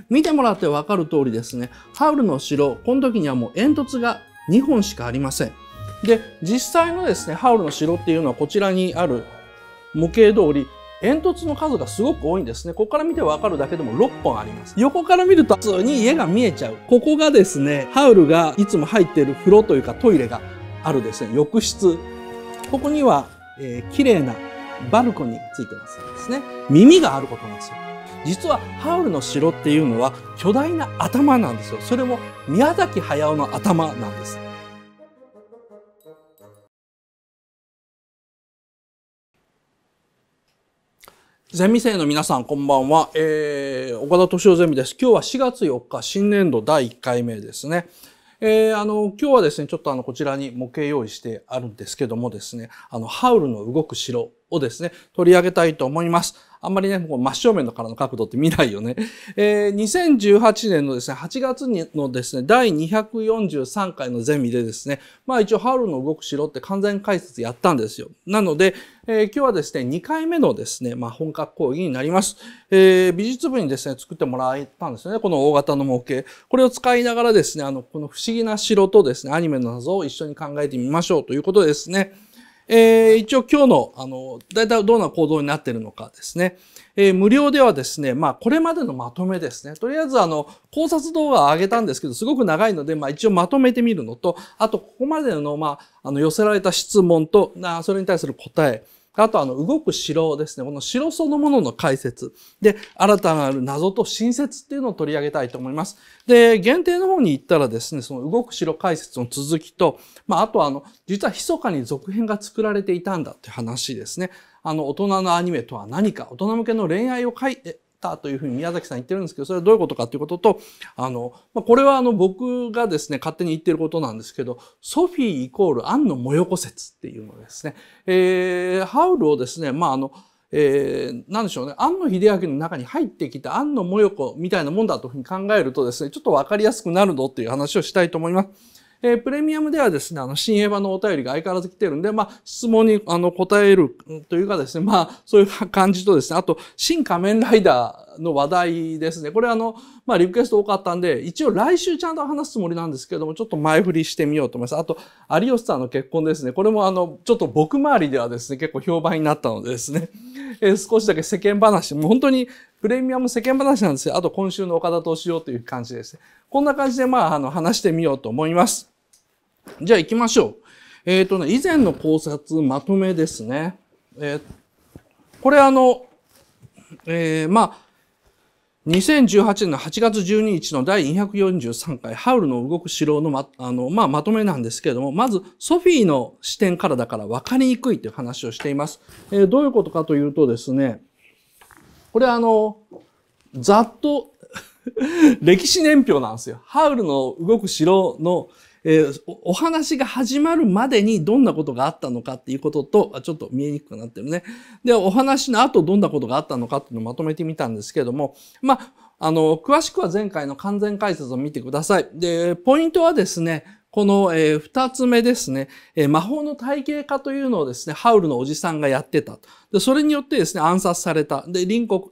見てもらってわかる通りですね、ハウルの城、この時にはもう煙突が2本しかありません。で、実際のですね、ハウルの城っていうのはこちらにある模型通り、煙突の数がすごく多いんですね。ここから見てわかるだけでも6本あります。横から見ると普通に家が見えちゃう。ここがですね、ハウルがいつも入っている風呂というかトイレがあるですね、浴室。ここには、綺麗なバルコニーがついてますですね。耳があることなんですよ。実はハウルの城っていうのは巨大な頭なんですよ。それも宮崎駿の頭なんです。ゼミ生の皆さん、こんばんは。岡田敏夫ゼミです。今日は4月4日、新年度第1回目ですね。今日はですね、ちょっとこちらに模型用意してあるんですけどもですね、ハウルの動く城をですね、取り上げたいと思います。あんまりね、もう真正面からの角度って見ないよね。2018年のですね、8月のですね、第243回のゼミでですね、まあ一応ハウルの動く城って完全解説やったんですよ。なので、今日はですね、2回目のですね、まあ本格講義になります。美術部にですね、作ってもらったんですよね、この大型の模型。これを使いながらですね、この不思議な城とですね、アニメの謎を一緒に考えてみましょうということでですね、一応今日の、だいたいどんな構造になっているのかですね。無料ではですね、まあ、これまでのまとめですね。とりあえず考察動画を上げたんですけど、すごく長いので、まあ、一応まとめてみるのと、あと、ここまでの、まあ、寄せられた質問と、それに対する答え、あと動く城ですね。この城そのものの解説。で、新たなる謎と新説っていうのを取り上げたいと思います。で、限定の方に行ったらですね、その動く城解説の続きと、まあ、あと実は密かに続編が作られていたんだって話ですね。大人のアニメとは何か、大人向けの恋愛を書いて、というふうに宮崎さん言ってるんですけど、それはどういうことかということと、これは僕がですね、勝手に言ってることなんですけど、ソフィーイコール庵野もよこ説っていうのですね。ハウルをですね、まあなんでしょうね、庵野秀明の中に入ってきた庵野もよこみたいなもんだというふうに考えるとですね、ちょっとわかりやすくなるのっていう話をしたいと思います。プレミアムではですね、新エヴァのお便りが相変わらず来てるんで、まあ、質問に答えるというかですね、まあ、そういう感じとですね、あと、新仮面ライダーの話題ですね。これまあ、リクエスト多かったんで、一応来週ちゃんと話すつもりなんですけども、ちょっと前振りしてみようと思います。あと、有吉さんの結婚ですね。これもちょっと僕周りではですね、結構評判になったのでですね、少しだけ世間話、もう本当にプレミアム世間話なんですよ。あと今週の岡田敏夫という感じですね。こんな感じでまあ、話してみようと思います。じゃあ行きましょう。以前の考察まとめですね。これまあ、2018年の8月12日の第243回、ハウルの動く城のまとめなんですけれども、まず、ソフィーの視点からだから分かりにくいという話をしています。どういうことかというとですね、これざっと歴史年表なんですよ。ハウルの動く城のお話が始まるまでにどんなことがあったのかっていうことと、ちょっと見えにくくなってるね。で、お話の後どんなことがあったのかっていうのをまとめてみたんですけども、まあ、詳しくは前回の完全解説を見てください。で、ポイントはですね、この二つ目ですね、魔法の体系化というのをですね、ハウルのおじさんがやってた。で、それによってですね、暗殺された。で、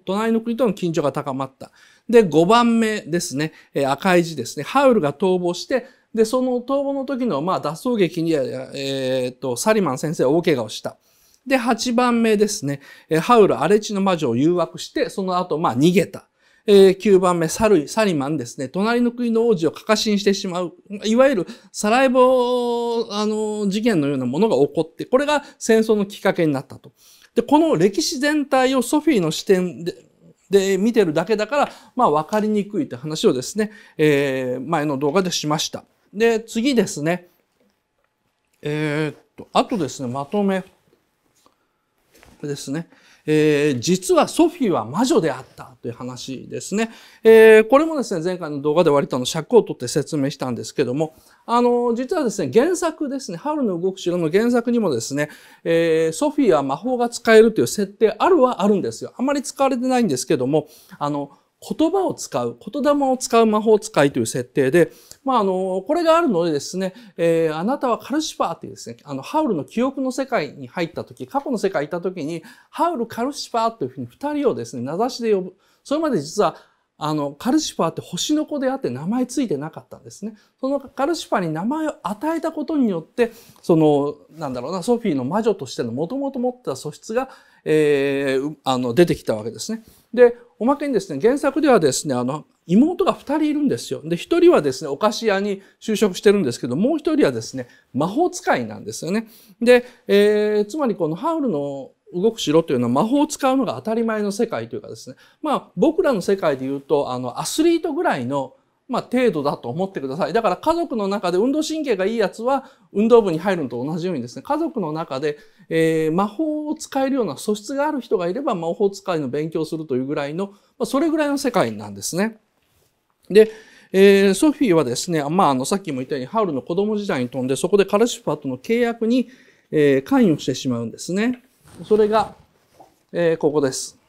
隣の国との緊張が高まった。で、5番目ですね、赤い字ですね、ハウルが逃亡して、で、その逃亡の時の、まあ、脱走劇に、サリマン先生は大怪我をした。で、8番目ですね、ハウル荒地の魔女を誘惑して、その後、まあ、逃げた。9番目、サリマンですね、隣の国の王子をかかしにしてしまう。いわゆる、サラエボ、事件のようなものが起こって、これが戦争のきっかけになったと。で、この歴史全体をソフィーの視点で見てるだけだから、まあ、わかりにくいって話をですね、前の動画でしました。で、次ですね。あとですね、まとめですね。実はソフィーは魔女であったという話ですね。これもですね、前回の動画で割と尺を取って説明したんですけども、実はですね、原作ですね、ハウルの動く城の原作にもですね、ソフィーは魔法が使えるという設定あるんですよ。あんまり使われてないんですけども、言葉を使う、言霊を使う魔法使いという設定で、まあ、これがあるのでですね、あなたはカルシファーっていうですね、ハウルの記憶の世界に入った時、過去の世界にいた時に、ハウル、カルシファーというふうに二人をですね、名指しで呼ぶ。それまで実は、カルシファーって星の子であって名前ついてなかったんですね。そのカルシファーに名前を与えたことによって、ソフィーの魔女としてのもともと持ってた素質が、出てきたわけですね。で、おまけにですね、原作ではですね、妹が2人いるんですよ。で、1人はですね、お菓子屋に就職してるんですけど、もう1人はですね、魔法使いなんですよね。で、つまりこのハウルの動く城というのは魔法を使うのが当たり前の世界というかですね。僕らの世界で言うと、アスリートぐらいの、程度だと思ってください。だから家族の中で運動神経がいいやつは運動部に入るのと同じようにですね、家族の中で、魔法を使えるような素質がある人がいれば魔法使いの勉強をするというぐらいの、それぐらいの世界なんですね。で、ソフィーはですね、さっきも言ったようにハウルの子供時代に飛んで、そこでカルシファーとの契約に、関与してしまうんですね。それが、ここです。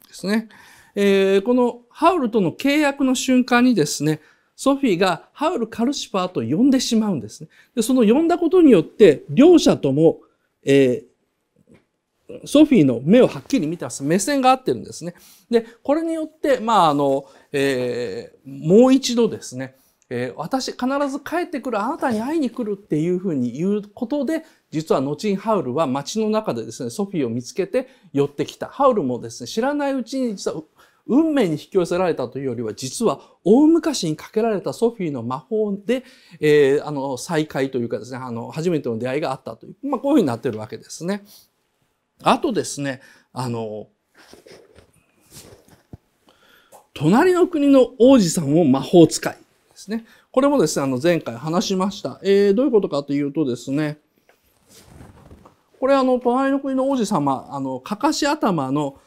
ですね。このハウルとの契約の瞬間にですね、ソフィーがハウル・カルシファーと呼んでしまうんですね。で、その呼んだことによって、両者とも、ソフィーの目をはっきり見てます。目線が合ってるんですね。で、これによって、もう一度ですね、私必ず帰ってくる、あなたに会いに来るっていうふうに言うことで、実は後にハウルは街の中でですね、ソフィーを見つけて寄ってきた。ハウルもですね、知らないうちに実は運命に引き寄せられたというよりは、実は大昔にかけられたソフィーの魔法で、再会というかですね、初めての出会いがあったという、こういうふうになっているわけですね。あとですね、隣の国の王子さんを魔法使いですね。これもですね、前回話しました。どういうことかというとですね、これ隣の国の王子様、かかし頭の、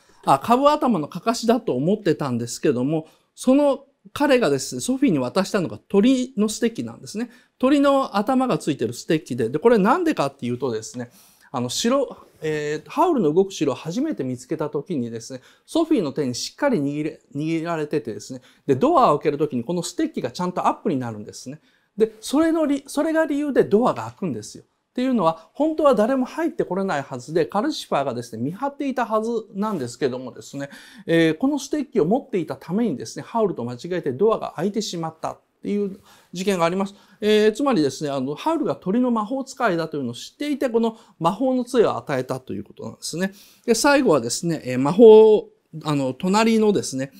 株頭のかかしだと思ってたんですけども、その彼がですね、ソフィーに渡したのが鳥のステッキなんですね。鳥の頭がついてるステッキで、これなんでかっていうとですね、ハウルの動く城を初めて見つけた時にですね、ソフィーの手にしっかり握られててですね、で、ドアを開ける時にこのステッキがちゃんとアップになるんですね。で、それが理由でドアが開くんですよ。っていうのは、本当は誰も入ってこれないはずで、カルシファーがですね、見張っていたはずなんですけどもですね、このステッキを持っていたためにですね、ハウルと間違えてドアが開いてしまったっていう事件があります。つまりですね、ハウルが鳥の魔法使いだというのを知っていて、この魔法の杖を与えたということなんですね。で、最後はですね、隣のですね、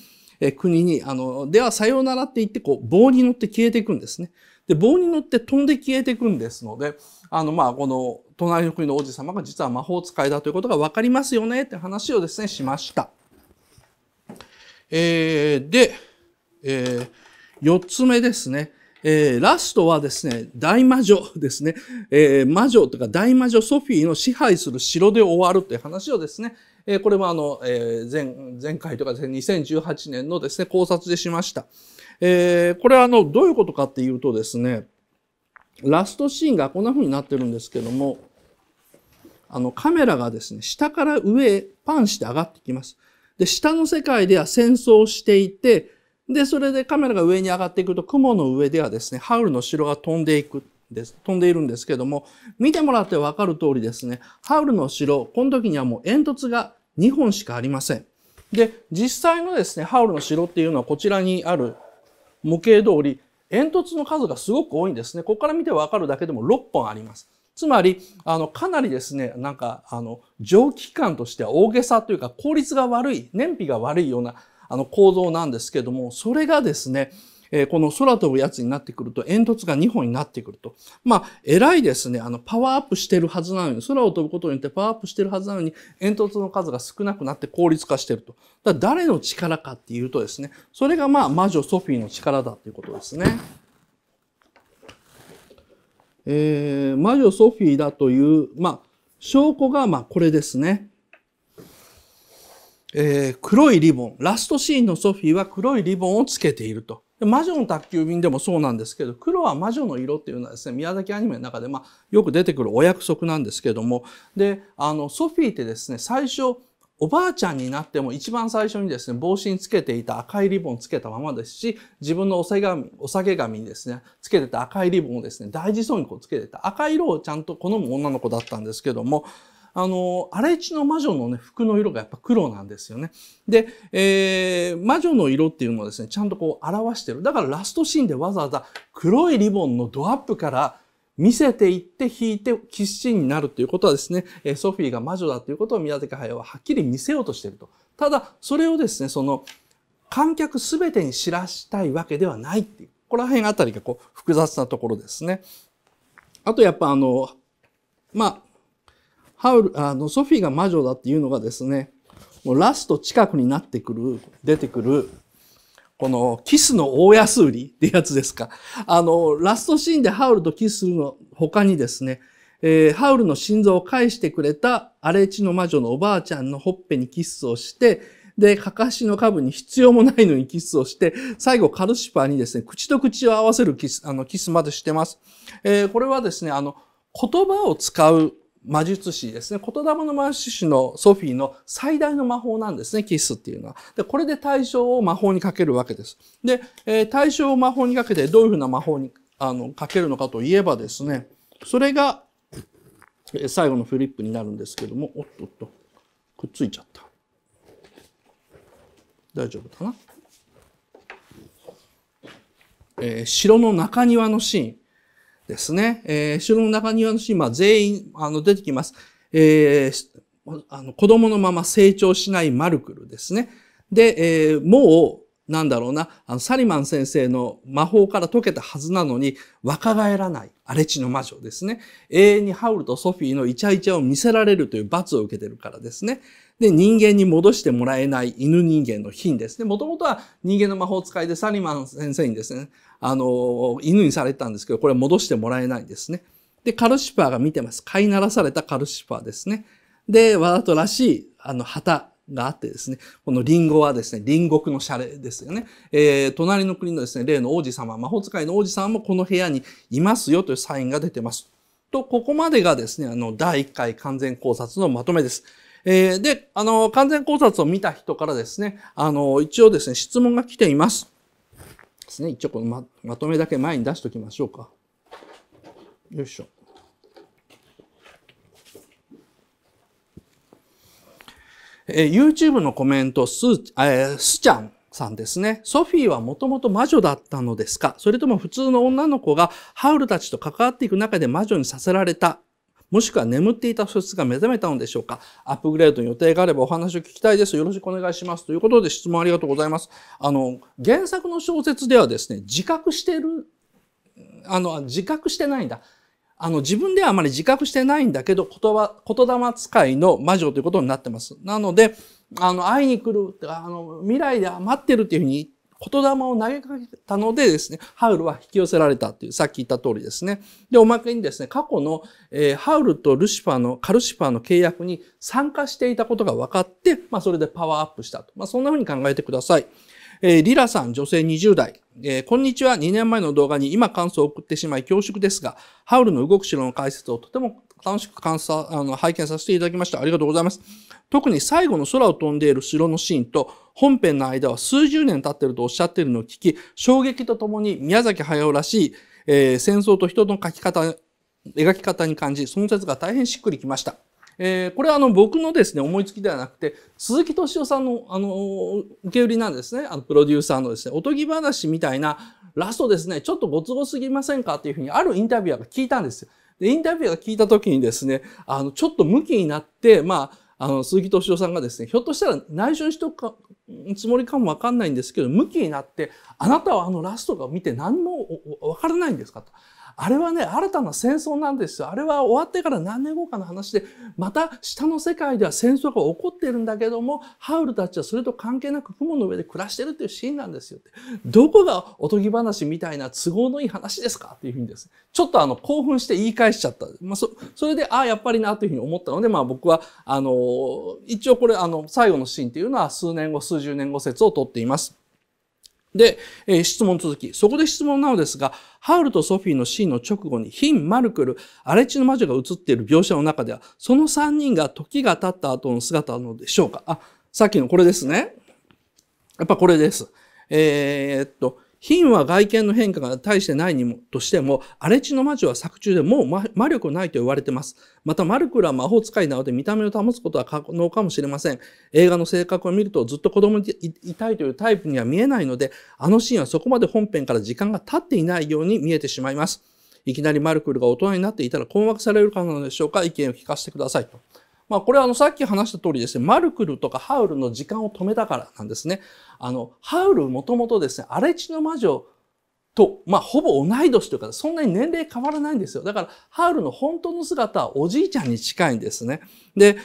国に、ではさようならって言って、棒に乗って消えていくんですね。で、棒に乗って飛んで消えていくんですので、この隣の国の王子様が実は魔法使いだということが分かりますよねって話をですね、しました。で、4つ目ですね。ラストはですね、大魔女ですね。魔女とか大魔女ソフィーの支配する城で終わるという話をですね、これも前回とかですね、2018年のですね、考察でしました。これはどういうことかっていうとですね、ラストシーンがこんな風になってるんですけども、カメラがですね、下から上へパンして上がってきます。で、下の世界では戦争をしていて、で、それでカメラが上に上がっていくと、雲の上ではですね、ハウルの城が飛んでいるんですけども、見てもらってわかる通りですね、ハウルの城、この時にはもう煙突が2本しかありません。で、実際のですね、ハウルの城っていうのはこちらにある模型通り、煙突の数がすごく多いんですね。ここから見てわかるだけでも6本あります。つまり、かなりですね、蒸気機関としては大げさというか効率が悪い、燃費が悪いような構造なんですけども、それがですね、この空飛ぶやつになってくると煙突が2本になってくると。偉いですね、パワーアップしてるはずなのに、空を飛ぶことによってパワーアップしてるはずなのに、煙突の数が少なくなって効率化してると。だから誰の力かっていうとですね、それが魔女ソフィーの力だということですね。魔女ソフィーだという、証拠がこれですね。黒いリボン。ラストシーンのソフィーは黒いリボンをつけていると。魔女の宅急便でもそうなんですけど、黒は魔女の色っていうのはですね、宮崎アニメの中でよく出てくるお約束なんですけども、で、ソフィーってですね、最初、おばあちゃんになっても一番最初にですね、帽子につけていた赤いリボンをつけたままですし、自分のお下げ紙にですね、つけてた赤いリボンをですね、大事そうにつけてた。赤い色をちゃんと好む女の子だったんですけども、荒地の魔女のね、服の色がやっぱ黒なんですよね。で、魔女の色っていうのをですね、ちゃんとこう表してる。だからラストシーンでわざわざ黒いリボンのドアップから見せていって引いてキスシーンになるということはですね、ソフィーが魔女だということを宮崎駿ははっきり見せようとしていると。ただ、それをですね、その観客すべてに知らしたいわけではないっていう。ここら辺あたりがこう複雑なところですね。あとやっぱハウル、ソフィーが魔女だっていうのがですね、もうラスト近くになってくる、出てくる、このキスの大安売りってやつですか。ラストシーンでハウルとキスするの他にですね、ハウルの心臓を返してくれた荒地の魔女のおばあちゃんのほっぺにキスをして、で、かかしの株に必要もないのにキスをして、最後カルシファーにですね、口と口を合わせるキスまでしてます。これはですね、言葉を使う魔術師ですね。言霊の魔術師のソフィーの最大の魔法なんですね、キスっていうのは。で、これで対象を魔法にかけるわけです。で、対象を魔法にかけてどういうふうな魔法にかけるのかといえばですね、それが最後のフリップになるんですけども、おっとっと、くっついちゃった。大丈夫かな。城の中庭のシーンですね。城の中庭のシーン、全員出てきます。子供のまま成長しないマルクルですね。で、もう、サリマン先生の魔法から解けたはずなのに、若返らない荒地の魔女ですね。永遠にハウルとソフィーのイチャイチャを見せられるという罰を受けてるからですね。で、人間に戻してもらえない犬人間の牝ですね。もともとは人間の魔法使いでサリマン先生にですね、犬にされてたんですけど、これ戻してもらえないんですね。で、カルシファーが見てます。飼いならされたカルシファーですね。で、わざとらしい、旗があってですね、このリンゴはですね、隣国のシャレですよね。隣の国のですね、例の王子様、魔法使いの王子様もこの部屋にいますよというサインが出てます。と、ここまでがですね、第1回完全考察のまとめです。で、完全考察を見た人からですね、一応ですね、質問が来ています。ですね、一応この まとめだけ前に出しておきましょうか。よいしょ。YouTube のコメント、スちゃんさんですね。ソフィーはもともと魔女だったのですか？それとも普通の女の子がハウルたちと関わっていく中で魔女にさせられた？もしくは眠っていた素質が目覚めたのでしょうか？アップグレードの予定があればお話を聞きたいです。よろしくお願いします。ということで質問ありがとうございます。原作の小説ではですね、自覚してないんだ。自分ではあまり自覚してないんだけど、言霊使いの魔女ということになってます。なので、会いに来る、未来で待ってるっていうふうに言霊を投げかけたのでですね、ハウルは引き寄せられたっていう、さっき言った通りですね。で、おまけにですね、過去の、ハウルとカルシファーの契約に参加していたことが分かって、それでパワーアップしたと。そんなふうに考えてください。リラさん、女性20代。こんにちは。2年前の動画に今感想を送ってしまい恐縮ですが、ハウルの動く城の解説をとても楽しく拝見させていただきました。ありがとうございます。特に最後の空を飛んでいる城のシーンと本編の間は数十年経っているとおっしゃっているのを聞き、衝撃とともに宮崎駿らしい、戦争と人の描き方に感じ、その説が大変しっくりきました。これは僕のですね、思いつきではなくて、鈴木敏夫さんの受け売りなんですね。プロデューサーのですね、おとぎ話みたいなラストですね、ちょっとご都合すぎませんかっていうふうにあるインタビュアーが聞いたんですよ。で、インタビュアーが聞いた時にですね、ちょっと向きになって、鈴木敏夫さんがですね、ひょっとしたら内緒にしとくつもりかもわかんないんですけど、向きになって、あなたはラストが見て何もわからないんですかと。あれはね、新たな戦争なんですよ。あれは終わってから何年後かの話で、また下の世界では戦争が起こっているんだけども、ハウルたちはそれと関係なく雲の上で暮らしてるっていうシーンなんですよって。どこがおとぎ話みたいな都合のいい話ですかっていうふうにですね、ちょっと興奮して言い返しちゃった。それで、やっぱりなというふうに思ったので、僕は、一応これ、最後のシーンっていうのは数年後、数十年後説をとっています。で、質問続き。そこで質問なのですが、ハウルとソフィーのシーンの直後に、ヒン、マルクル、荒地の魔女が映っている描写の中では、その3人が時が経った後の姿なのでしょうか？さっきのこれですね。やっぱこれです。品は外見の変化が大してないにもとしても、荒地の魔女は作中でもう魔力ないと言われています。また、マルクルは魔法使いなので見た目を保つことは可能かもしれません。映画の性格を見るとずっと子供にいたいというタイプには見えないので、あのシーンはそこまで本編から時間が経っていないように見えてしまいます。いきなりマルクルが大人になっていたら困惑されるからなのでしょうか。意見を聞かせてくださいと。これはさっき話した通りですね、マルクルとかハウルの時間を止めたからなんですね。ハウルもともとですね、荒地の魔女と、ほぼ同い年というか、そんなに年齢変わらないんですよ。だから、ハウルの本当の姿はおじいちゃんに近いんですね。で、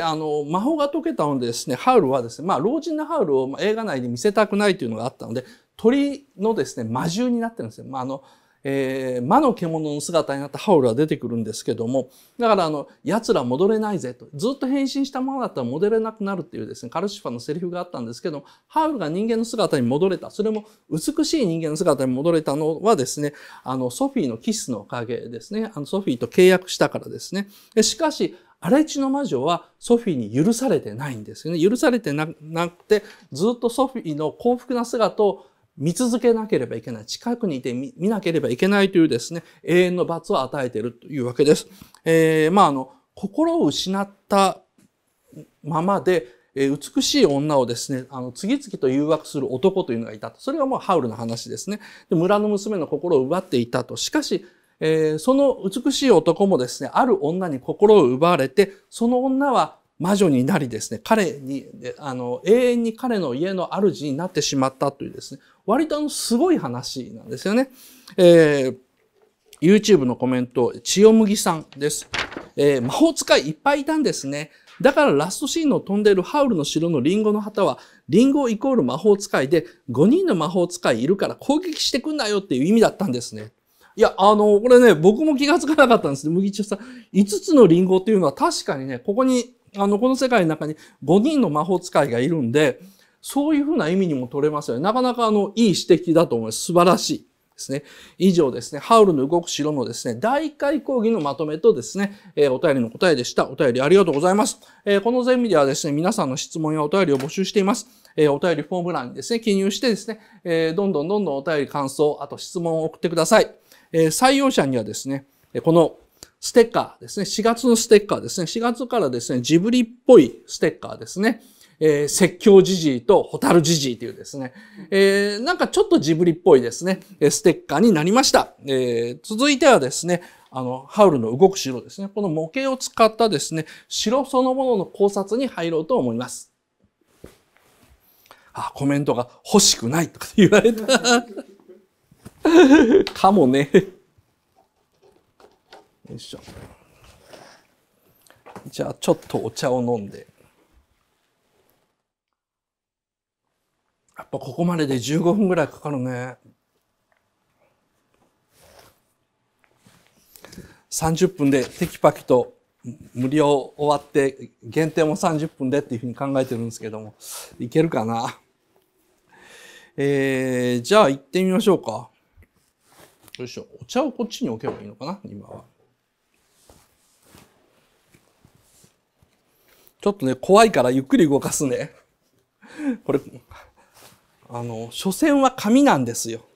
魔法が解けたのでですね、ハウルはですね、老人のハウルを映画内で見せたくないというのがあったので、鳥のですね、魔獣になってるんですよ。魔の獣の姿になったハウルは出てくるんですけども、だから奴ら戻れないぜと、ずっと変身したままだったら戻れなくなるっていうですね、カルシファーのセリフがあったんですけど、ハウルが人間の姿に戻れた、それも美しい人間の姿に戻れたのはですね、ソフィーのキスのおかげですね、ソフィーと契約したからですね。しかし、荒地の魔女はソフィーに許されてないんですよね。許されてなくて、ずっとソフィーの幸福な姿を見続けなければいけない。近くにいて見なければいけないというですね、永遠の罰を与えているというわけです。心を失ったままで、美しい女をですね、次々と誘惑する男というのがいたと。それがもうハウルの話ですね。で、村の娘の心を奪っていたと。しかし、その美しい男もですね、ある女に心を奪われて、その女は魔女になりですね、彼に、永遠に彼の家の主になってしまったというですね、割とすごい話なんですよね。YouTube のコメント、千代麦さんです。魔法使いいっぱいいたんですね。だからラストシーンの飛んでいるハウルの城のリンゴの旗は、リンゴイコール魔法使いで、5人の魔法使いいるから攻撃してくんなよっていう意味だったんですね。いや、これね、僕も気がつかなかったんですね。麦茶さん。5つのリンゴっていうのは確かにね、ここに、この世界の中に5人の魔法使いがいるんで、そういうふうな意味にも取れますよね。なかなかいい指摘だと思います。素晴らしいですね。以上ですね、ハウルの動く城のですね、第1回講義のまとめとですね、お便りの答えでした。お便りありがとうございます。このゼミではですね、皆さんの質問やお便りを募集しています。お便りフォーム欄にですね、記入してですね、どんどんお便り感想、あと質問を送ってください。採用者にはですね、このステッカーですね、4月のステッカーですね、4月からですね、ジブリっぽいステッカーですね、説教じじいとホタルじじいというですね、なんかちょっとジブリっぽいですね、ステッカーになりました。続いてはですね、ハウルの動く城ですね、この模型を使ったですね、城そのものの考察に入ろうと思います。コメントが欲しくないとか言われた。かもね。よいしょ。じゃあちょっとお茶を飲んで。やっぱここまでで15分ぐらいかかるね。30分でテキパキと無料終わって限定も30分でっていうふうに考えてるんですけども、いけるかな。じゃあ行ってみましょうか。よいしょ。お茶をこっちに置けばいいのかな、今は。ちょっとね、怖いからゆっくり動かすね。これ、所詮は紙なんですよ。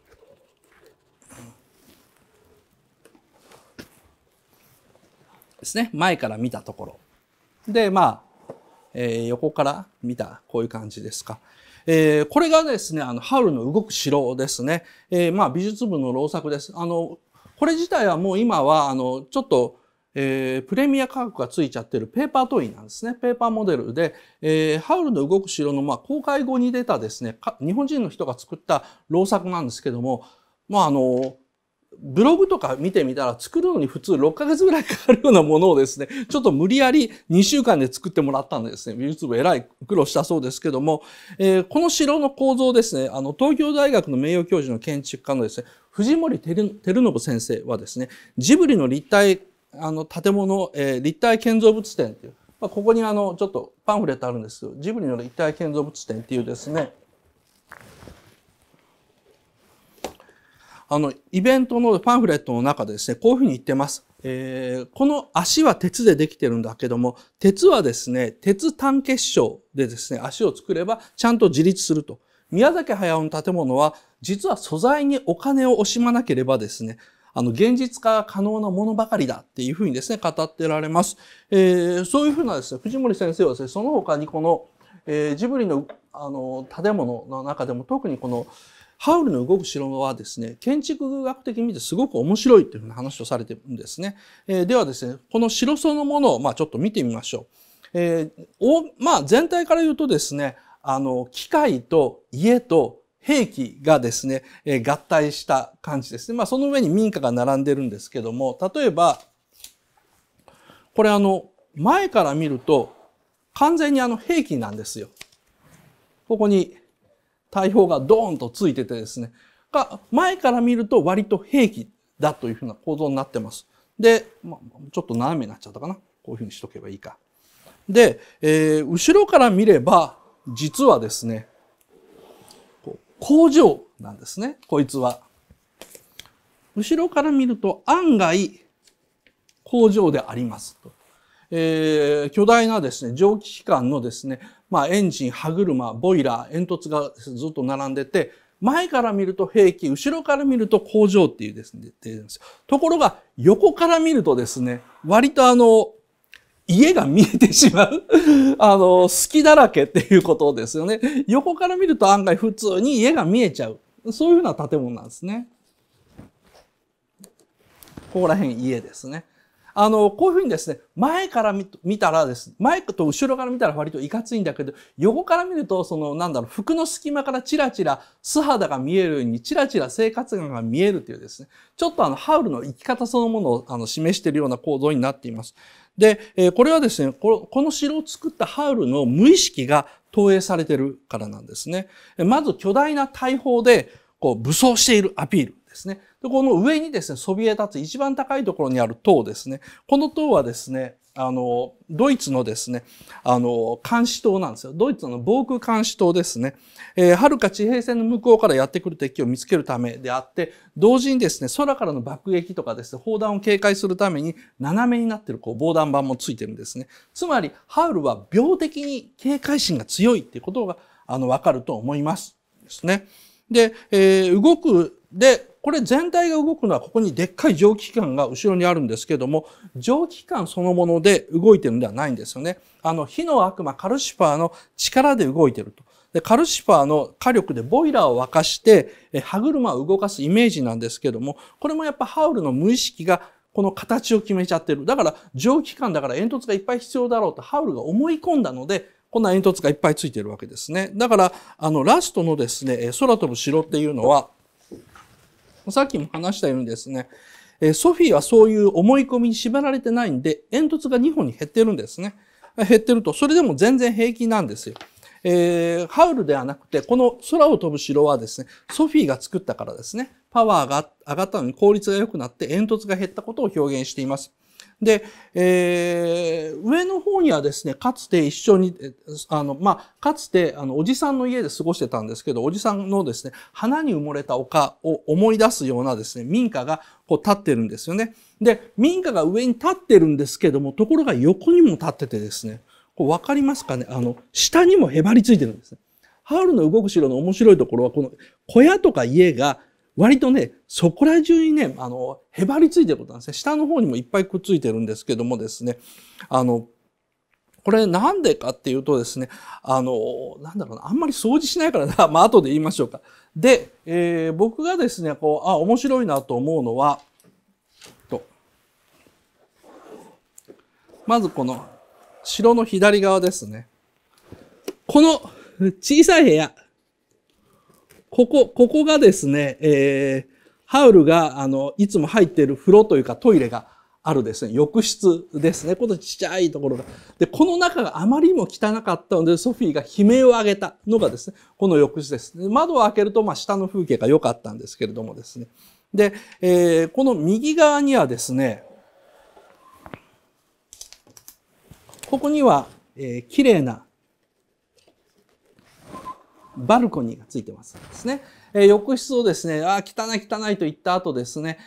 ですね。前から見たところ。で、横から見た、こういう感じですか。これがですね、ハウルの動く城ですね。美術部の老作です。これ自体はもう今は、ちょっと、プレミア価格がついちゃってるペーパートイなんですね。ペーパーモデルで、ハウルの動く城の、公開後に出たですね、日本人の人が作った老作なんですけども、ブログとか見てみたら作るのに普通6ヶ月ぐらいかかるようなものをですね、ちょっと無理やり2週間で作ってもらったんでですね、美術部えらい苦労したそうですけども、この城の構造ですね、東京大学の名誉教授の建築家のですね、藤森照信先生はですね、ジブリの立体建物、立体建造物展っていう、ここにちょっとパンフレットあるんですけど、ジブリの立体建造物展っていうですね、イベントのパンフレットの中でですね、こういうふうに言ってます。この足は鉄でできてるんだけども、鉄はですね、鉄単結晶でですね、足を作ればちゃんと自立すると。宮崎駿の建物は、実は素材にお金を惜しまなければですね、現実化可能なものばかりだっていうふうにですね、語ってられます。そういうふうなですね、藤森先生はですね、その他にこの、ジブリの、建物の中でも特にこの、ハウルの動く城はですね、建築学的に見てすごく面白いというふうな話をされているんですね。ではですね、この城そのものを、ちょっと見てみましょう。全体から言うとですね、機械と家と兵器がですね、合体した感じですね。その上に民家が並んでるんですけども、例えば、これ前から見ると、完全に兵器なんですよ。ここに大砲がドーンとついててですね、前から見ると割と兵器だというふうな構造になってます。で、ちょっと斜めになっちゃったかな。こういうふうにしとけばいいか。で、後ろから見れば、実はですね、工場なんですね、こいつは。後ろから見ると案外工場でありますと。巨大なですね、蒸気機関のですね、エンジン、歯車、ボイラー、煙突がずっと並んでて、前から見ると兵器、後ろから見ると工場っていうですね、ところが横から見るとですね、割と家が見えてしまう隙だらけっていうことですよね。横から見ると案外普通に家が見えちゃう。そういうふうな建物なんですね。ここら辺家ですね。こういうふうにですね、前から見たらですね、前と後ろから見たら割といかついんだけど、横から見ると、服の隙間からチラチラ素肌が見えるように、チラチラ生活感が見えるというですね、ちょっとハウルの生き方そのものを示しているような構造になっています。で、これはですね、この城を作ったハウルの無意識が投影されているからなんですね。まず巨大な大砲で、武装しているアピールですね。で、この上にですね、そびえ立つ一番高いところにある塔ですね。この塔はですね、ドイツのですね、監視塔なんですよ。ドイツの防空監視塔ですね。遥か地平線の向こうからやってくる敵を見つけるためであって、同時にですね、空からの爆撃とかですね、砲弾を警戒するために斜めになっている防弾板もついてるんですね。つまり、ハウルは病的に警戒心が強いっていうことが、わかると思います。ですね。で、これ全体が動くのはここにでっかい蒸気機関が後ろにあるんですけども、蒸気機関そのもので動いてるんではないんですよね。火の悪魔カルシファーの力で動いてると。で、カルシファーの火力でボイラーを沸かして、歯車を動かすイメージなんですけども、これもやっぱハウルの無意識がこの形を決めちゃってる。だから蒸気機関だから煙突がいっぱい必要だろうとハウルが思い込んだので、こんな煙突がいっぱいついてるわけですね。だから、ラストのですね、空飛ぶ城っていうのは、さっきも話したようにですね、ソフィーはそういう思い込みに縛られてないんで、煙突が2本に減ってるんですね。減ってると、それでも全然平気なんですよ。ハウルではなくて、この空を飛ぶ城はですね、ソフィーが作ったからですね、パワーが上がったのに効率が良くなって煙突が減ったことを表現しています。で、上の方にはですね、かつて一緒に、かつて、おじさんの家で過ごしてたんですけど、おじさんのですね、花に埋もれた丘を思い出すようなですね、民家が立ってるんですよね。で、民家が上に立ってるんですけども、ところが横にも立っててですね、わかりますかね？下にもへばりついてるんですね。ハウルの動く城の面白いところは、この小屋とか家が、割とね、そこら中にね、へばりついてることなんですね。下の方にもいっぱいくっついてるんですけどもですね、これなんでかっていうとですね、なんだろうな、あんまり掃除しないからな、後で言いましょうか。で、僕がですね、面白いなと思うのは、まずこの城の左側ですね。この小さい部屋、ここがですね、ハウルが、いつも入っている風呂というかトイレがあるですね、浴室ですね。このちっちゃいところが。で、この中があまりにも汚かったので、ソフィーが悲鳴を上げたのがですね、この浴室です。窓を開けると、下の風景が良かったんですけれどもですね。で、この右側にはですね、ここには、綺麗なバルコニーがついてますですね。浴室をですね、汚い汚いと言った後ですね、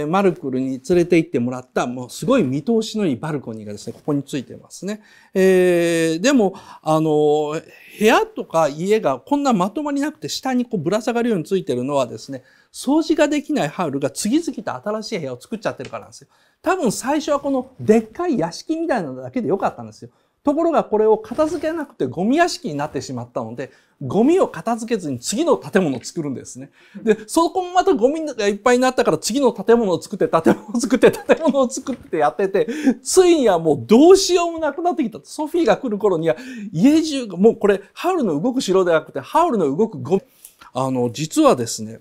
マルクルに連れて行ってもらった、もうすごい見通しのいいバルコニーがですね、ここについてますね。でも、部屋とか家がこんなまとまりなくて下にこうぶら下がるようについてるのはですね、掃除ができないハウルが次々と新しい部屋を作っちゃってるからなんですよ。多分最初はこのでっかい屋敷みたいなのだけでよかったんですよ。ところがこれを片付けなくてゴミ屋敷になってしまったので、ゴミを片付けずに次の建物を作るんですね。で、そこもまたゴミがいっぱいになったから次の建物を作って、建物を作って、建物を作ってやってて、ついにはもうどうしようもなくなってきた。ソフィーが来る頃には家中が、もうこれハウルの動く城ではなくて、ハウルの動くゴミ。実はですね、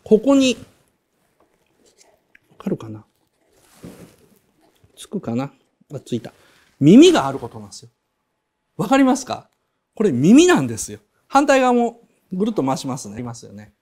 ここに、わかるかな？つくかな？ついた。耳があることなんですよ。わかりますか？これ耳なんですよ。反対側もぐるっと回しますね。ありますよね。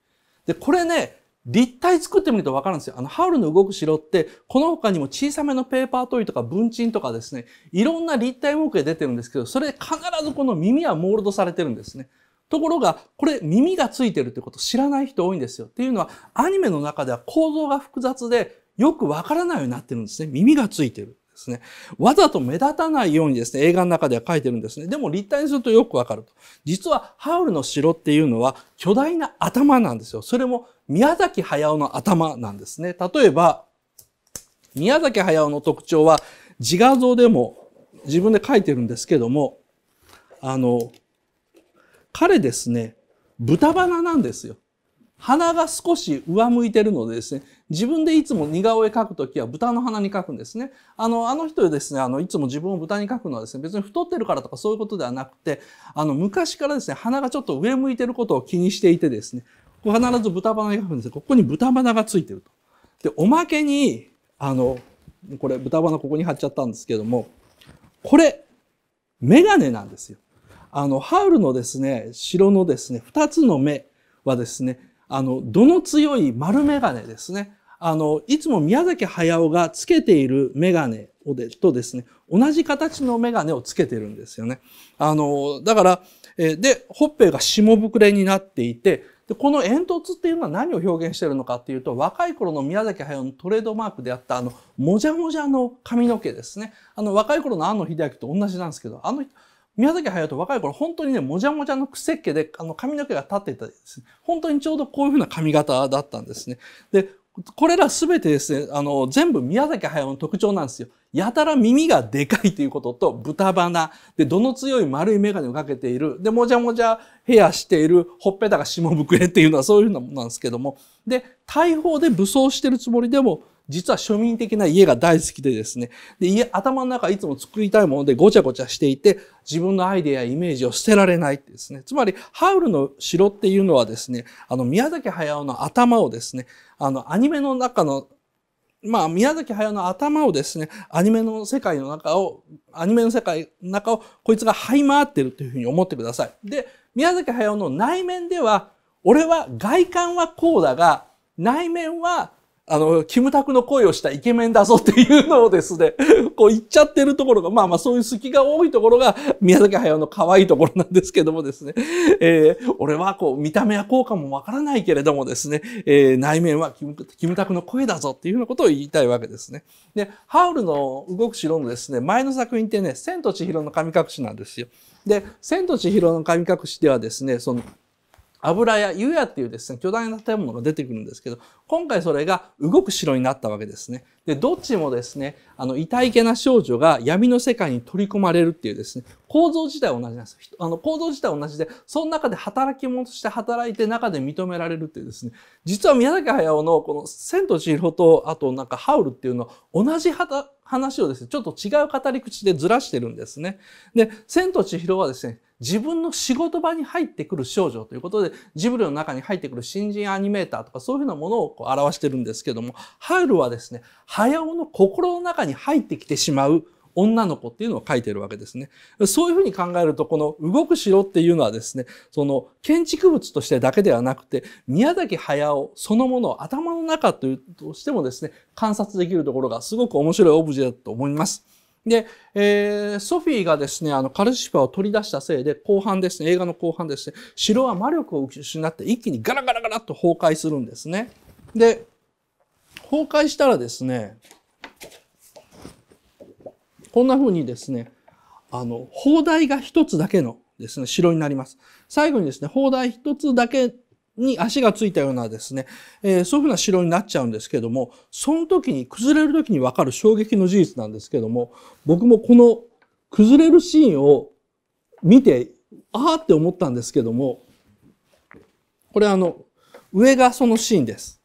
で、これね、立体作ってみるとわかるんですよ。ハウルの動く城って、この他にも小さめのペーパートイとか文鎮とかですね、いろんな立体模型出てるんですけど、それ必ずこの耳はモールドされてるんですね。ところが、これ耳がついてるってこと知らない人多いんですよ。っていうのは、アニメの中では構造が複雑で、よくわからないようになってるんですね。耳がついてる。ですね。わざと目立たないようにですね、映画の中では書いてるんですね。でも立体にするとよくわかると。実はハウルの城っていうのは巨大な頭なんですよ。それも宮崎駿の頭なんですね。例えば、宮崎駿の特徴は自画像でも自分で書いてるんですけども、彼ですね、豚鼻なんですよ。鼻が少し上向いてるのでですね、自分でいつも似顔絵描くときは豚の鼻に描くんですね。あの人ですね、いつも自分を豚に描くのはですね、別に太ってるからとかそういうことではなくて、昔からですね、鼻がちょっと上向いてることを気にしていてですね、必ず豚鼻に描くんですよ。ここに豚鼻がついてると。で、おまけに、これ豚鼻ここに貼っちゃったんですけども、これ、メガネなんですよ。ハウルのですね、城のですね、二つの目はですね、度の強い丸メガネですね。いつも宮崎駿がつけているメガネとですね、同じ形のメガネをつけてるんですよね。だから、で、ほっぺが下膨れになっていて、で、この煙突っていうのは何を表現しているのかっていうと、若い頃の宮崎駿のトレードマークであったもじゃもじゃの髪の毛ですね。若い頃の庵野秀明と同じなんですけど、宮崎駿と若い頃本当にね、もじゃもじゃの癖っ気で、髪の毛が立っていたですね。本当にちょうどこういうふうな髪型だったんですね。で、これらすべてですね、全部宮崎駿の特徴なんですよ。やたら耳がでかいということと、豚鼻、で、度の強い丸い眼鏡をかけている、で、もじゃもじゃヘアしている、ほっぺたが下膨れっていうのはそういうふうなものなんですけども、で、大砲で武装してるつもりでも、実は庶民的な家が大好きでですね。で、頭の中いつも作りたいものでごちゃごちゃしていて、自分のアイデアやイメージを捨てられないってですね。つまり、ハウルの城っていうのはですね、宮崎駿の頭をですね、アニメの中の、宮崎駿の頭をですね、アニメの世界の中を、こいつが這い回ってるというふうに思ってください。で、宮崎駿の内面では、俺は外観はこうだが、内面はキムタクの声をしたイケメンだぞっていうのをですね、こう言っちゃってるところが、そういう隙が多いところが宮崎駿の可愛いところなんですけどもですね、俺はこう見た目はこうかもわからないけれどもですね、内面はキムタクの声だぞっていうようなことを言いたいわけですね。で、ハウルの動く城のですね、前の作品ってね、千と千尋の神隠しなんですよ。で、千と千尋の神隠しではですね、油屋、湯屋っていうですね、巨大な建物が出てくるんですけど、今回それが動く城になったわけですね。で、どっちもですね、痛いけな少女が闇の世界に取り込まれるっていうですね、構造自体は同じなんですよ。構造自体は同じで、その中で働き者として働いて中で認められるっていうですね、実は宮崎駿のこの千と千尋と、あとなんかハウルっていうのは同じ話をですね、ちょっと違う語り口でずらしてるんですね。で、千と千尋はですね、自分の仕事場に入ってくる少女ということで、ジブリの中に入ってくる新人アニメーターとかそういうふうなものをこう表してるんですけども、ハウルはですね、駿の心の中に入ってきてしまう女の子っていうのを書いているわけですね。そういうふうに考えると、この動く城っていうのはですね、建築物としてだけではなくて、宮崎駿そのものを頭の中としてもですね、観察できるところがすごく面白いオブジェだと思います。で、ソフィーがですね、カルシファーを取り出したせいで、後半ですね、映画の後半ですね、城は魔力を失って一気にガラガラガラっと崩壊するんですね。で、崩壊したらですね、こんな風にですね、砲台が一つだけのですね、城になります。最後にですね、砲台一つだけに足がついたようなですね、そういう風な城になっちゃうんですけども、その時に、崩れる時にわかる衝撃の事実なんですけども、僕もこの崩れるシーンを見て、あーって思ったんですけども、これ上がそのシーンです。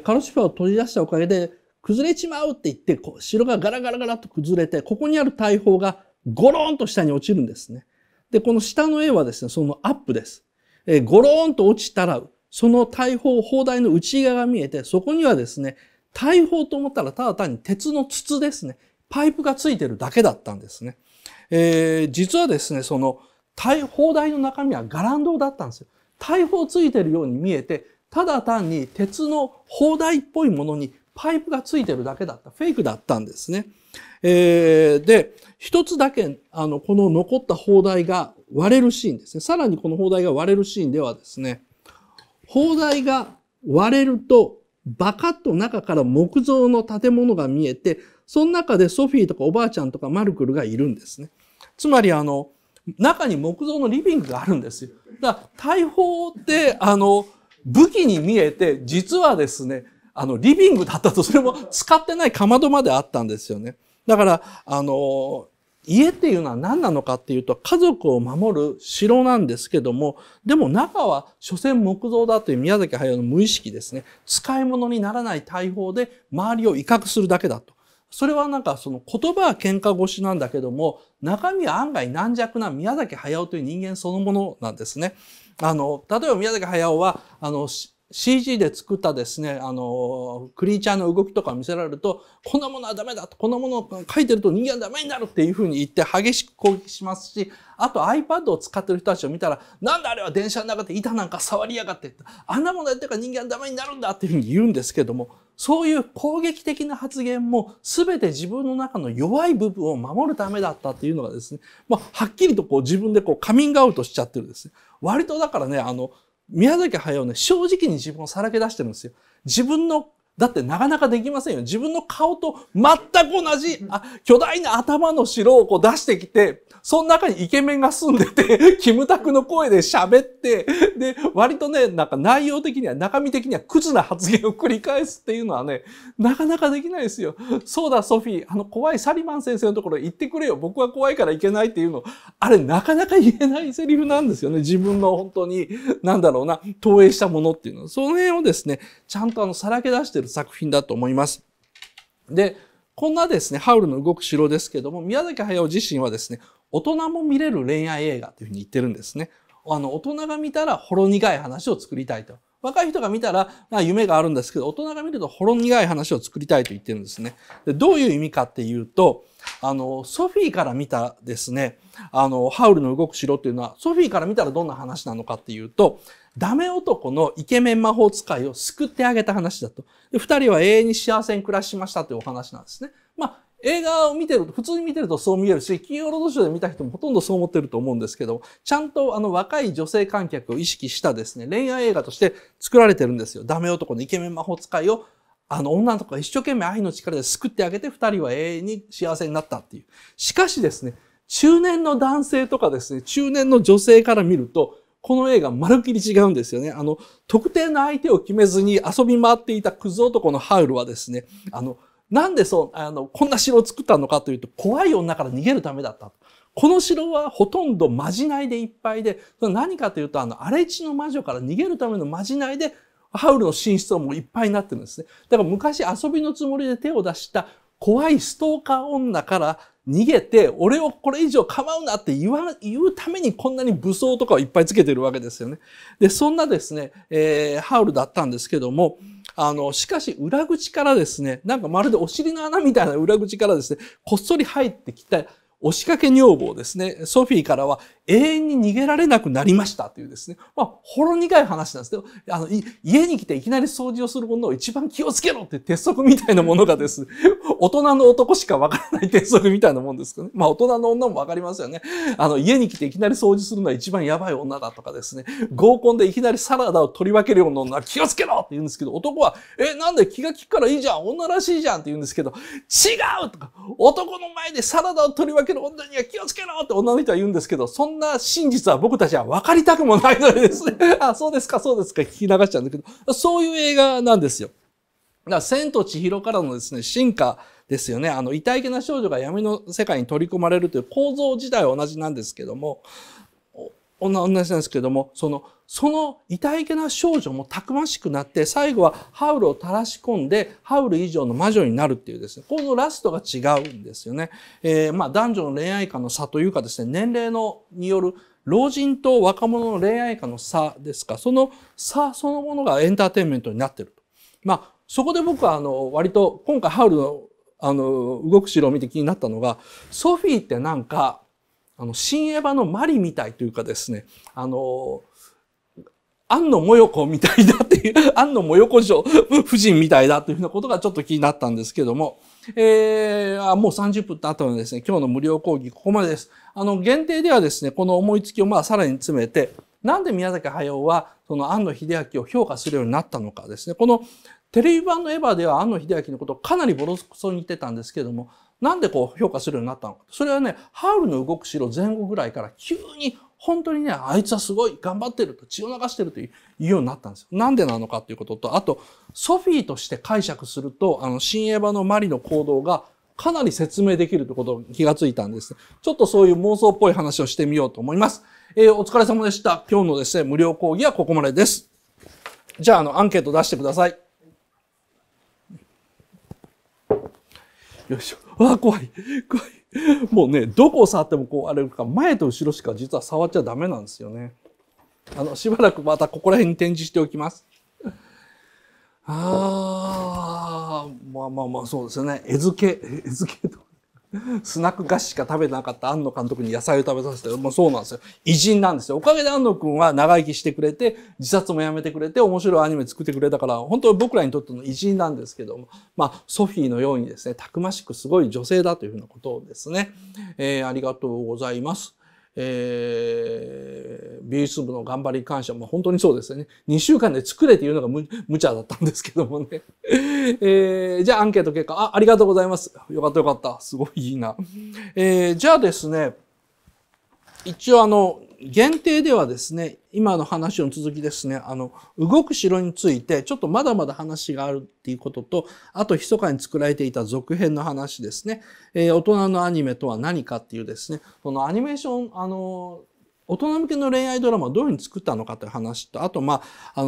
カルシファーを取り出したおかげで、崩れちまうって言って、城がガラガラガラと崩れて、ここにある大砲がゴローンと下に落ちるんですね。で、この下の絵はですね、そのアップです。ゴローンと落ちたら、その大砲、砲台の内側が見えて、そこにはですね、大砲と思ったらただ単に鉄の筒ですね。パイプがついてるだけだったんですね。実はですね、その砲台の中身はガランドだったんですよ。大砲ついてるように見えて、ただ単に鉄の砲台っぽいものにパイプがついてるだけだった。フェイクだったんですね。で、一つだけ、この残った砲台が割れるシーンですね。さらにこの砲台が割れるシーンではですね、砲台が割れると、バカッと中から木造の建物が見えて、その中でソフィーとかおばあちゃんとかマルクルがいるんですね。つまり中に木造のリビングがあるんですよ。だから大砲って武器に見えて、実はですね、リビングだったと、それも使ってないかまどまであったんですよね。だから、家っていうのは何なのかっていうと、家族を守る城なんですけども、でも中は所詮木造だという宮崎駿の無意識ですね。使い物にならない大砲で周りを威嚇するだけだと。それはなんかその言葉は喧嘩越しなんだけども、中身は案外軟弱な宮崎駿という人間そのものなんですね。例えば宮崎駿は、CG で作ったですね、クリーチャーの動きとか見せられると、こんなものはダメだと、こんなものを書いてると人間はダメになるっていうふうに言って激しく攻撃しますし、あと iPad を使ってる人たちを見たら、なんであれは電車の中で板なんか触りやがって、あんなものやってるから人間はダメになるんだっていうふうに言うんですけども、そういう攻撃的な発言も全て自分の中の弱い部分を守るためだったっていうのがですね、はっきりと自分でカミングアウトしちゃってるんですね。割とだからね、宮崎駿ね、正直に自分をさらけ出してるんですよ。自分の、だってなかなかできませんよ。自分の顔と全く同じ、巨大な頭の城を出してきて、その中にイケメンが住んでて、キムタクの声で喋って、で、割とね、なんか内容的には、中身的にはクズな発言を繰り返すっていうのはね、なかなかできないですよ。そうだ、ソフィー、怖いサリマン先生のところ行ってくれよ。僕は怖いから行けないっていうの、あれなかなか言えないセリフなんですよね。自分の本当に、投影したものっていうの。その辺をですね、ちゃんとさらけ出している作品だと思います。で、こんなですね、ハウルの動く城ですけども、宮崎駿自身はですね、大人も見れる恋愛映画というふうに言ってるんですね。大人が見たらほろ苦い話を作りたいと。若い人が見たら夢があるんですけど、大人が見るとほろ苦い話を作りたいと言ってるんですね。で、どういう意味かっていうと、ソフィーから見たですね、ハウルの動く城っていうのは、ソフィーから見たらどんな話なのかっていうと、ダメ男のイケメン魔法使いを救ってあげた話だと。で、二人は永遠に幸せに暮らしましたというお話なんですね。映画を見てると、普通に見てるとそう見えるし、金曜ロードショーで見た人もほとんどそう思ってると思うんですけど、ちゃんと若い女性観客を意識したですね、恋愛映画として作られてるんですよ。ダメ男のイケメン魔法使いを、女の子が一生懸命愛の力で救ってあげて、二人は永遠に幸せになったっていう。しかしですね、中年の男性とかですね、中年の女性から見ると、この映画まるっきり違うんですよね。特定の相手を決めずに遊び回っていたクズ男のハウルはですね、なんでこんな城を作ったのかというと、怖い女から逃げるためだった。この城はほとんどまじないでいっぱいで、何かというと、荒れ地の魔女から逃げるためのまじないで、ハウルの寝室はもういっぱいになってるんですね。だから昔遊びのつもりで手を出した怖いストーカー女から逃げて、俺をこれ以上構うなって言うためにこんなに武装とかをいっぱいつけてるわけですよね。で、そんなですね、ハウルだったんですけども、しかし裏口からですね、なんかまるでお尻の穴みたいな裏口からですね、こっそり入ってきた押しかけ女房ですね。ソフィーからは永遠に逃げられなくなりましたというですね。ほろ苦い話なんですけど、家に来ていきなり掃除をするものを一番気をつけろって鉄則みたいなものがですね、大人の男しかわからない鉄則みたいなもんですけどね。大人の女もわかりますよね。家に来ていきなり掃除するのは一番やばい女だとかですね、合コンでいきなりサラダを取り分けるような女は気をつけろって言うんですけど、男は、なんで気が利くからいいじゃん、女らしいじゃんって言うんですけど、違うとか、男の前でサラダを取り分ける女には気をつけろって女の人は言うんですけど、そんな真実は僕たちは分かりたくもないのでですね、そうですか、そうですか、聞き流しちゃうんだけど、そういう映画なんですよ。だから、千と千尋からのですね、進化ですよね。痛いけな少女が闇の世界に取り込まれるという構造自体は同じなんですけども、同じなんですけども、その痛いけな少女もたくましくなって、最後はハウルを垂らし込んで、ハウル以上の魔女になるっていうですね、このラストが違うんですよね。男女の恋愛観の差というかですね、年齢による老人と若者の恋愛観の差ですか、その差そのものがエンターテインメントになっていると。そこで僕は割と今回ハウルの動く城を見て気になったのが、ソフィーってなんか新エヴァのマリみたいというかですね、庵野もよこみたいだっていう、庵野もよこ夫人みたいだというふうなことがちょっと気になったんですけども、もう30分経ったのでですね、今日の無料講義ここまでです。限定ではですね、この思いつきをさらに詰めて、なんで宮崎駿はその庵野秀明を評価するようになったのかですね、このテレビ版のエヴァでは庵野秀明のことをかなりボロクソに言ってたんですけれども、なんで評価するようになったのか。それはね、ハウルの動く城前後ぐらいから急に本当にね、あいつはすごい頑張ってると、血を流してるというようになったんですよ。なんでなのかということと、あと、ソフィーとして解釈すると、新エヴァのマリの行動がかなり説明できるということに気がついたんです。ちょっとそういう妄想っぽい話をしてみようと思います。お疲れ様でした。今日のですね、無料講義はここまでです。じゃあ、アンケート出してください。よいしょ。怖い。もうね、どこを触ってもあれか、前と後ろしか実は触っちゃダメなんですよね。しばらくまたここら辺に展示しておきます。そうですよね。餌付けと。スナック菓子しか食べなかった庵野監督に野菜を食べさせて、そうなんですよ。偉人なんですよ。おかげで庵野くんは長生きしてくれて、自殺もやめてくれて、面白いアニメ作ってくれたから、本当に僕らにとっての偉人なんですけども、ソフィーのようにですね、たくましくすごい女性だというふうなことですね。ありがとうございます。美術部の頑張り感謝も本当にそうですよね。2週間で作れっていうのが無茶だったんですけどもね。じゃあアンケート結果、ありがとうございます。よかったよかった。すごいいいな。じゃあですね、一応限定ではですね、今の話の続きですね、動く城について、ちょっとまだまだ話があるっていうことと、あと密かに作られていた続編の話ですね。大人のアニメとは何かっていうですね、このアニメーション、大人向けの恋愛ドラマをどういうふうに作ったのかという話と、あと、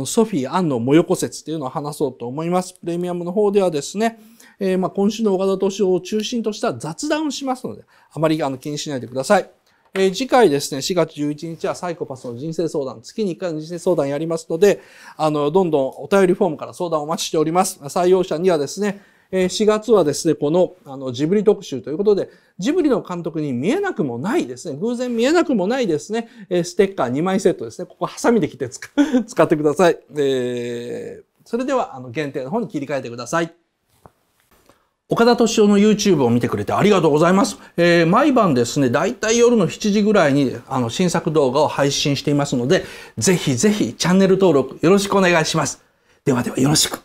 ソフィー・アンのもよこ説っていうのを話そうと思います。プレミアムの方ではですね、今週の岡田敏夫を中心とした雑談をしますので、あまり気にしないでください。次回ですね、4月11日はサイコパスの人生相談、月に1回の人生相談やりますので、どんどんお便りフォームから相談をお待ちしております。採用者にはですね、4月はですね、このジブリ特集ということで、ジブリの監督に見えなくもないですね、偶然見えなくもないですね、ステッカー2枚セットですね、ここハサミで切って使ってください。それでは限定の方に切り替えてください。岡田敏夫の YouTube を見てくれてありがとうございます。毎晩ですね、だいたい夜の7時ぐらいに新作動画を配信していますので、ぜひぜひチャンネル登録よろしくお願いします。ではではよろしく。